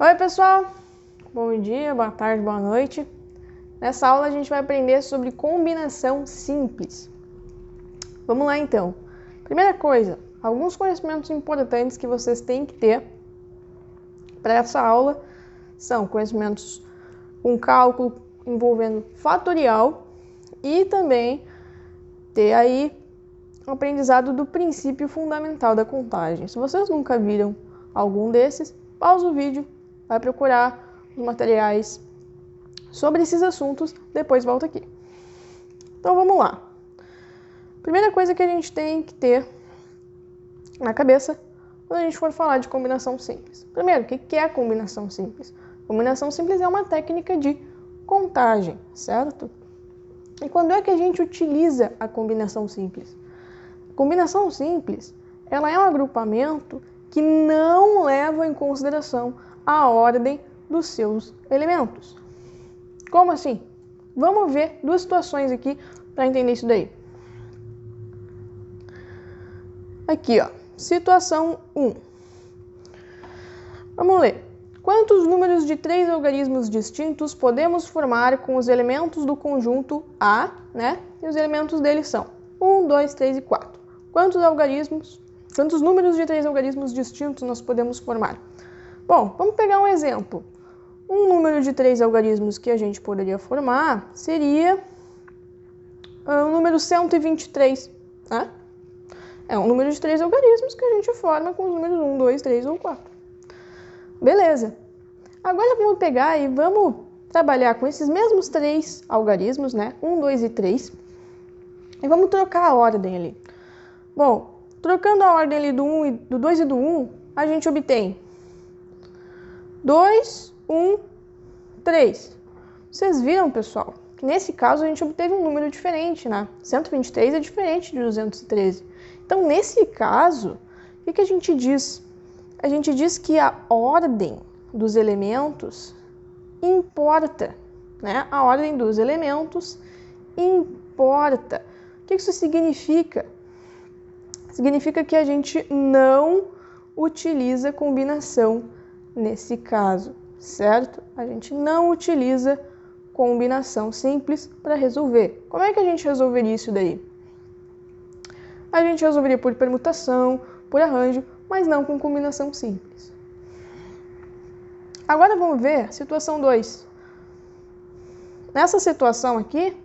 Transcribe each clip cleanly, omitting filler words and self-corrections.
Oi pessoal, bom dia, boa tarde, boa noite. Nessa aula a gente vai aprender sobre combinação simples. Vamos lá então. Primeira coisa, alguns conhecimentos importantes que vocês têm que ter para essa aula são conhecimentos com cálculo envolvendo fatorial e também ter aí o aprendizado do princípio fundamental da contagem. Se vocês nunca viram algum desses, pausa o vídeo, vai procurar os materiais sobre esses assuntos, depois volta aqui. Então vamos lá. Primeira coisa que a gente tem que ter na cabeça quando a gente for falar de combinação simples. Primeiro, o que é a combinação simples? Combinação simples é uma técnica de contagem, certo? E quando é que a gente utiliza a combinação simples? A combinação simples, ela é um agrupamento que não leva em consideração a ordem dos seus elementos. Como assim? Vamos ver duas situações aqui para entender isso daí. Aqui, ó, situação 1. Vamos ler. Quantos números de 3 algarismos distintos podemos formar com os elementos do conjunto A, né? E os elementos deles são 1, 2, 3 e 4. Quantos números de 3 algarismos distintos nós podemos formar? Bom, vamos pegar um exemplo. Um número de 3 algarismos que a gente poderia formar seria o número 123, né? É um número de 3 algarismos que a gente forma com os números 1, 2, 3 ou 4. Beleza. Agora vamos pegar e vamos trabalhar com esses mesmos 3 algarismos, né? 1, 2 e 3. E vamos trocar a ordem ali. Bom, trocando a ordem ali do 2 e do 1, a gente obtém 2, 1, 3. Vocês viram, pessoal, que nesse caso a gente obteve um número diferente, né? 123 é diferente de 213. Então, nesse caso, o que a gente diz? A gente diz que a ordem dos elementos importa, né? A ordem dos elementos importa. O que isso significa? Significa que a gente não utiliza combinação nesse caso, certo? A gente não utiliza combinação simples para resolver. Como é que a gente resolveria isso daí? A gente resolveria por permutação, por arranjo, mas não com combinação simples. Agora vamos ver a situação 2. Nessa situação aqui,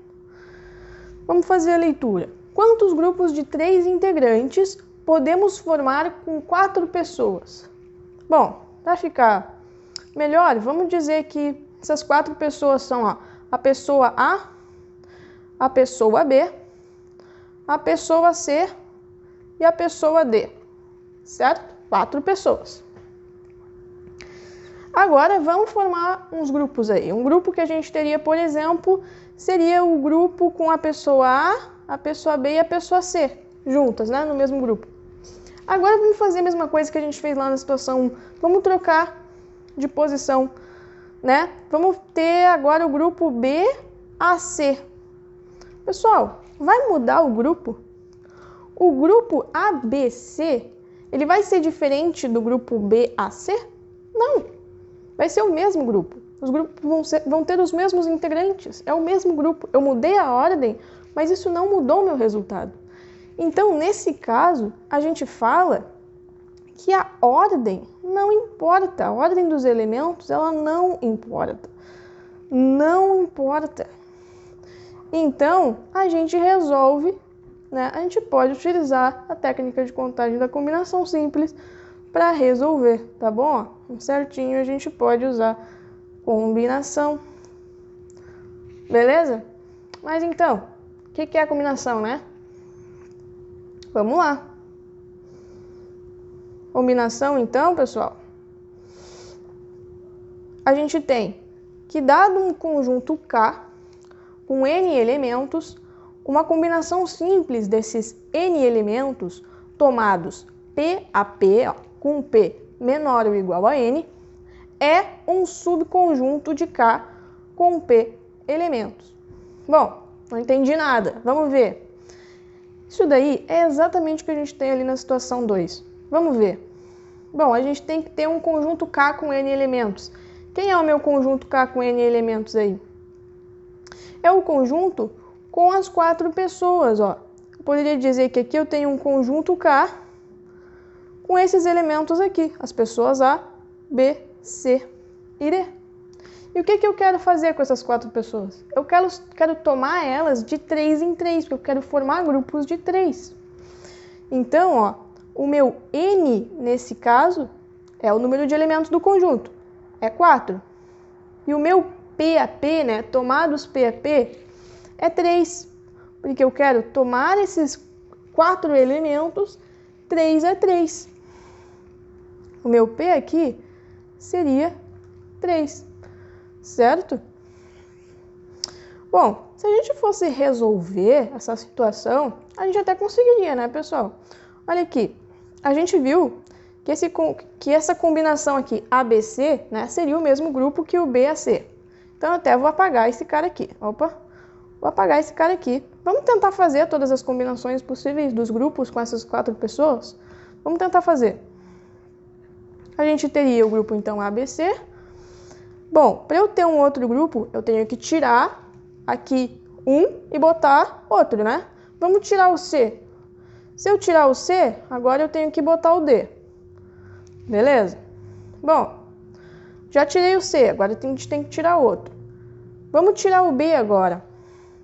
vamos fazer a leitura. Quantos grupos de 3 integrantes podemos formar com 4 pessoas? Bom, para ficar melhor, vamos dizer que essas 4 pessoas são a pessoa A, a pessoa B, a pessoa C e a pessoa D, certo? 4 pessoas. Agora vamos formar uns grupos aí. Um grupo que a gente teria, por exemplo, seria o grupo com a pessoa A, pessoa B e a pessoa C, juntas, né? No mesmo grupo. Agora vamos fazer a mesma coisa que a gente fez lá na situação 1. Vamos trocar de posição, né? Vamos ter agora o grupo BAC. Pessoal, vai mudar o grupo? O grupo ABC, ele vai ser diferente do grupo BAC? Não, vai ser o mesmo grupo. Os grupos vão ter os mesmos integrantes, é o mesmo grupo. Eu mudei a ordem, mas isso não mudou o meu resultado. Então, nesse caso, a gente fala que a ordem não importa. A ordem dos elementos, ela não importa. Não importa. Então, a gente resolve, né? A gente pode utilizar a técnica de contagem da combinação simples para resolver, tá bom? Certinho, a gente pode usar combinação. Beleza? Mas então, o que é a combinação, né? Vamos lá. Combinação, então, pessoal, a gente tem que, dado um conjunto K com N elementos, uma combinação simples desses N elementos tomados P a P, com P menor ou igual a N, é um subconjunto de K com P elementos. Bom, não entendi nada. Vamos ver. Isso daí é exatamente o que a gente tem ali na situação 2. Vamos ver. Bom, a gente tem que ter um conjunto K com N elementos. Quem é o meu conjunto K com N elementos aí? É o conjunto com as 4 pessoas, ó. Eu poderia dizer que aqui eu tenho um conjunto K com esses elementos aqui, as pessoas A, B, C e D. E o que eu quero fazer com essas 4 pessoas? Eu quero tomar elas de 3 em 3, porque eu quero formar grupos de 3. Então, ó, o meu N, nesse caso, é o número de elementos do conjunto, é 4. E o meu PAP, né, tomados PAP, é 3, porque eu quero tomar esses 4 elementos 3 a 3. O meu P aqui seria 3, certo? Bom, se a gente fosse resolver essa situação, a gente até conseguiria, né, pessoal? Olha aqui, a gente viu que essa combinação aqui ABC, né, seria o mesmo grupo que o BAC. Então, eu até vou apagar esse cara aqui. Opa, vou apagar esse cara aqui. Vamos tentar fazer todas as combinações possíveis dos grupos com essas 4 pessoas? Vamos tentar fazer. A gente teria o grupo, então, ABC. Bom, para eu ter um outro grupo, eu tenho que tirar aqui um e botar outro, né? Vamos tirar o C. Se eu tirar o C, agora eu tenho que botar o D. Beleza? Bom, já tirei o C, agora a gente tem que tirar outro. Vamos tirar o B agora.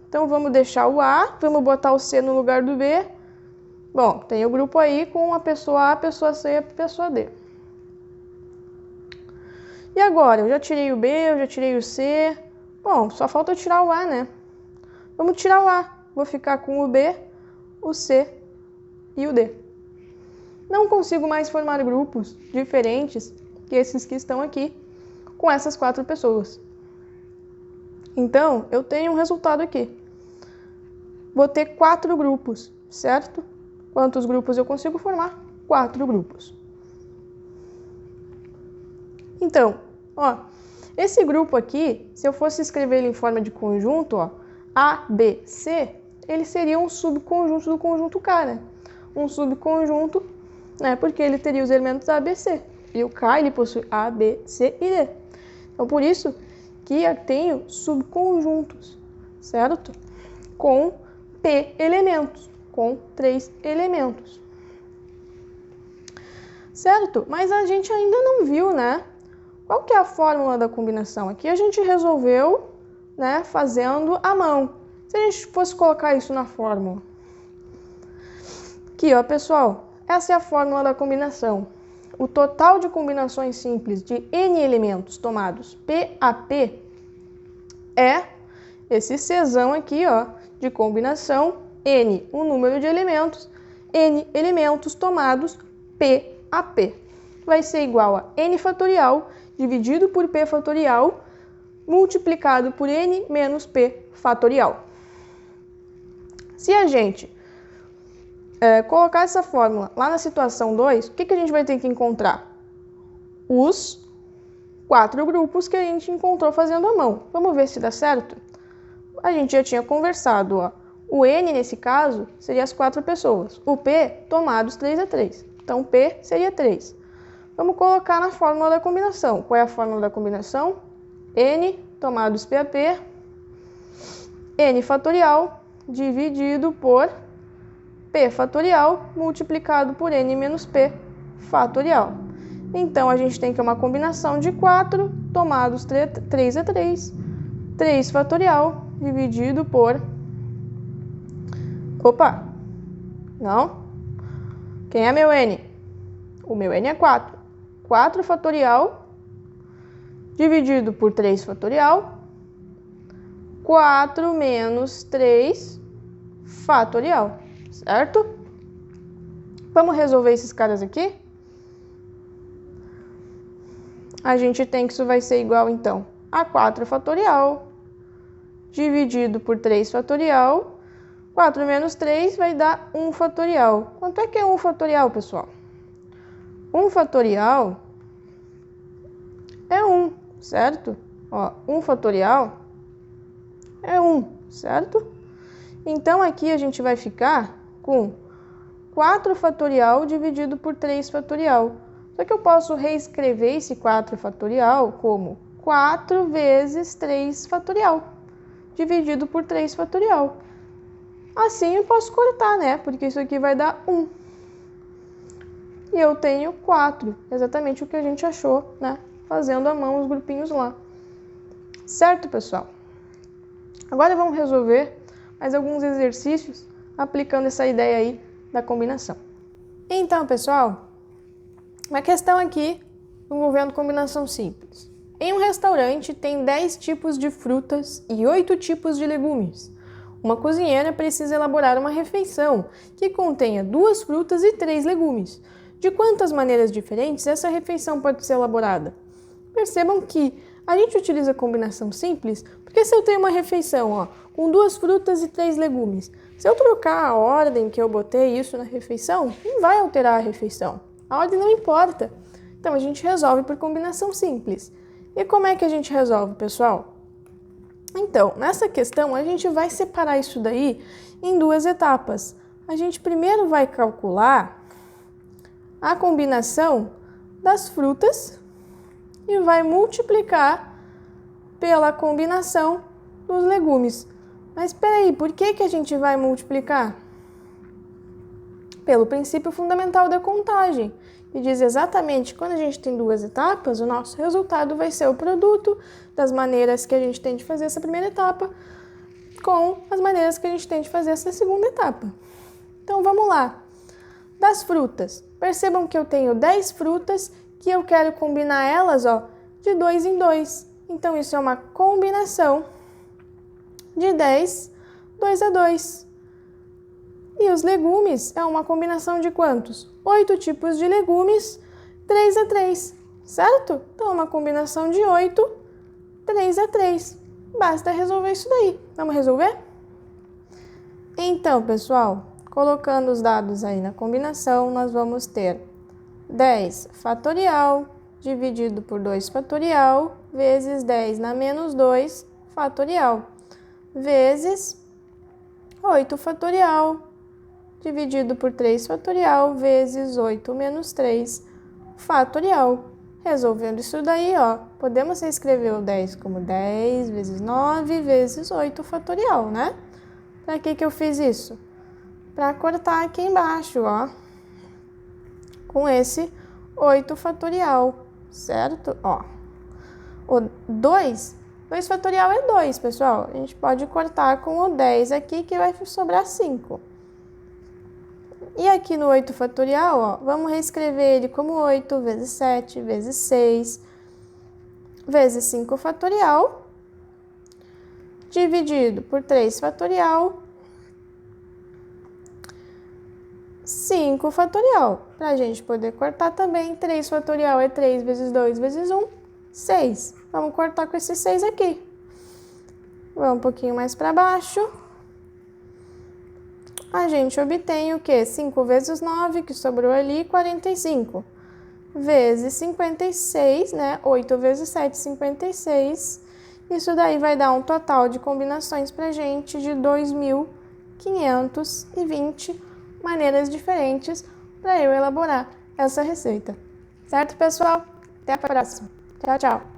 Então, vamos deixar o A, vamos botar o C no lugar do B. Bom, tem o grupo aí com a pessoa A, a pessoa C e a pessoa D. E agora? Eu já tirei o B, eu já tirei o C. Bom, só falta eu tirar o A, né? Vamos tirar o A. Vou ficar com o B, o C e o D. Não consigo mais formar grupos diferentes que esses que estão aqui com essas 4 pessoas. Então, eu tenho um resultado aqui. Vou ter 4 grupos, certo? Quantos grupos eu consigo formar? 4 grupos. Então, ó, esse grupo aqui, se eu fosse escrever ele em forma de conjunto, ó, A, B, C, ele seria um subconjunto do conjunto K, né? Um subconjunto, né? Porque ele teria os elementos A, B, C. E o K, ele possui A, B, C e D. Então, por isso que eu tenho subconjuntos, certo? Com P elementos, com 3 elementos. Certo? Mas a gente ainda não viu, né? Qual que é a fórmula da combinação? Aqui a gente resolveu, né, fazendo à mão. Se a gente fosse colocar isso na fórmula. Aqui, ó, pessoal, essa é a fórmula da combinação. O total de combinações simples de N elementos tomados PAP é esse Czão aqui, ó, de combinação N, o número de elementos, N elementos tomados PAP. Vai ser igual a N fatorial dividido por P fatorial multiplicado por N menos P fatorial. Se a gente colocar essa fórmula lá na situação 2, o que a gente vai ter que encontrar? Os 4 grupos que a gente encontrou fazendo à mão. Vamos ver se dá certo? A gente já tinha conversado, ó. O N, nesse caso, seria as 4 pessoas. O P, tomados 3 a 3. Então, P seria 3. Vamos colocar na fórmula da combinação. Qual é a fórmula da combinação? N, tomados PAP, N fatorial, dividido por P fatorial, multiplicado por N menos P fatorial. Então, a gente tem que uma combinação de 4, tomados 3 a 3, 3 fatorial, dividido por... Opa! Não? Quem é meu N? O meu N é 4. 4 fatorial, dividido por 3 fatorial, 4 menos 3 fatorial, certo? Vamos resolver esses caras aqui? A gente tem que isso vai ser igual, então, a 4 fatorial, dividido por 3 fatorial. 4 menos 3 vai dar 1 fatorial. Quanto é que é 1 fatorial, pessoal? 1 fatorial é 1, certo? Ó, 1 fatorial é 1, certo? Então, aqui a gente vai ficar com 4 fatorial dividido por 3 fatorial. Só que eu posso reescrever esse 4 fatorial como 4 vezes 3 fatorial, dividido por 3 fatorial. Assim eu posso cortar, né? Porque isso aqui vai dar 1. E eu tenho 4, exatamente o que a gente achou, né? Fazendo à mão os grupinhos lá. Certo, pessoal? Agora vamos resolver mais alguns exercícios aplicando essa ideia aí da combinação. Então, pessoal, uma questão aqui envolvendo combinação simples. Em um restaurante tem 10 tipos de frutas e 8 tipos de legumes. Uma cozinheira precisa elaborar uma refeição que contenha 2 frutas e 3 legumes. De quantas maneiras diferentes essa refeição pode ser elaborada? Percebam que a gente utiliza a combinação simples porque se eu tenho uma refeição com 2 frutas e 3 legumes, se eu trocar a ordem que eu botei isso na refeição, não vai alterar a refeição. A ordem não importa. Então a gente resolve por combinação simples. E como é que a gente resolve, pessoal? Então, nessa questão a gente vai separar isso daí em 2 etapas. A gente primeiro vai calcular a combinação das frutas e vai multiplicar pela combinação dos legumes. Mas espera aí, por que a gente vai multiplicar? Pelo princípio fundamental da contagem, que diz exatamente que quando a gente tem 2 etapas, o nosso resultado vai ser o produto das maneiras que a gente tem de fazer essa primeira etapa com as maneiras que a gente tem de fazer essa segunda etapa. Então vamos lá. Das frutas, percebam que eu tenho 10 frutas que eu quero combinar elas de 2 em 2. Então isso é uma combinação de 10, 2 a 2. E os legumes é uma combinação de quantos? 8 tipos de legumes, 3 a 3, certo? Então, é uma combinação de 8, 3 a 3. Basta resolver isso daí. Vamos resolver? Então, pessoal, colocando os dados aí na combinação, nós vamos ter 10 fatorial dividido por 2 fatorial vezes 10 na menos 2 fatorial vezes 8 fatorial dividido por 3 fatorial vezes 8 menos 3 fatorial. Resolvendo isso daí, podemos reescrever o 10 como 10 vezes 9 vezes 8 fatorial, né? Para que eu fiz isso? Para cortar aqui embaixo, com esse 8 fatorial, certo? O 2 fatorial é 2, pessoal. A gente pode cortar com o 10 aqui, que vai sobrar 5. E aqui no 8 fatorial, vamos reescrever ele como 8 vezes 7 vezes 6 vezes 5 fatorial dividido por 3 fatorial 5 fatorial. Para a gente poder cortar também, 3 fatorial é 3 vezes 2 vezes 1, 6. Vamos cortar com esse 6 aqui. Vamos um pouquinho mais para baixo. A gente obtém o quê? 5 vezes 9, que sobrou ali, 45. Vezes 56, né? 8 vezes 7, 56. Isso daí vai dar um total de combinações pra gente de 2.520 maneiras diferentes para eu elaborar essa receita. Certo, pessoal? Até a próxima. Tchau, tchau.